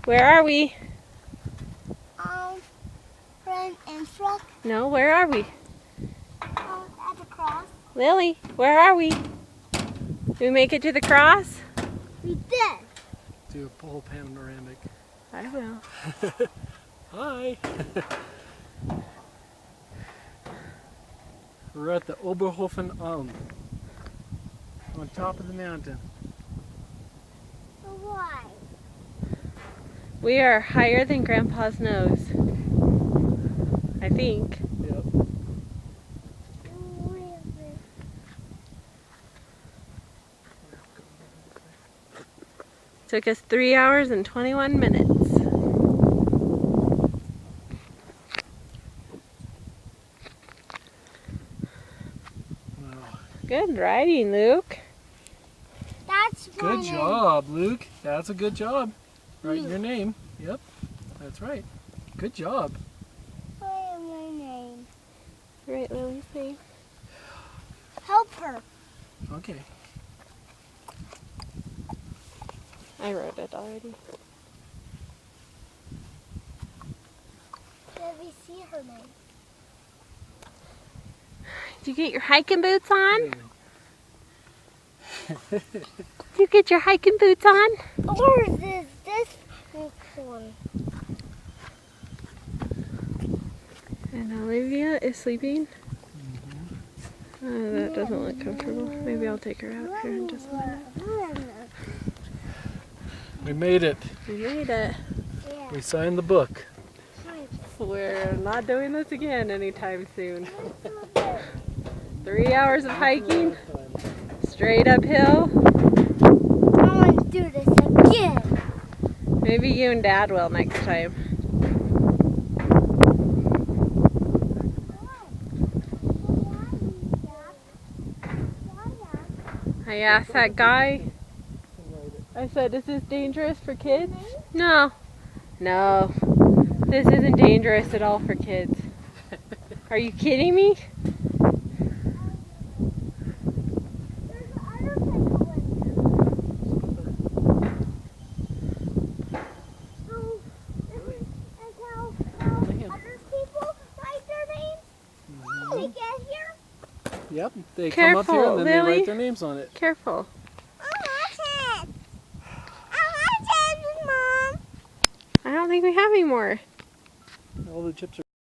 Where are we? Friend and frog. No, where are we? At the cross. Lily, where are we? Did we make it to the cross? We did. Do a whole panoramic. I will. Hi. We're at the Oberhofen Alm. On top of the mountain. Why? We are higher than Grandpa's nose. I think. Yep. Took us 3 hours and 21 minutes. Wow. Good riding, Luke. That's Good job, Luke. That's a good job. Writing your name. Yep. That's right. Good job. What is my name? Right, Lily's name. Helper. Okay. I wrote it already. Let me see her name. Did you get your hiking boots on? Did you get your hiking boots on? Or is this one? And Olivia is sleeping. That doesn't look comfortable. Maybe I'll take her out here in just a minute. We made it. We made it. Yeah. We signed the book. We're not doing this again anytime soon. 3 hours of hiking, straight uphill. I want to do this again. Maybe you and Dad will next time. I asked that guy, I said, is this dangerous for kids? No. No. This isn't dangerous at all for kids. Are you kidding me? Yep. They come up here and then they write their names on it. Careful. I want it, Mom. I don't think we have any more. All the chips are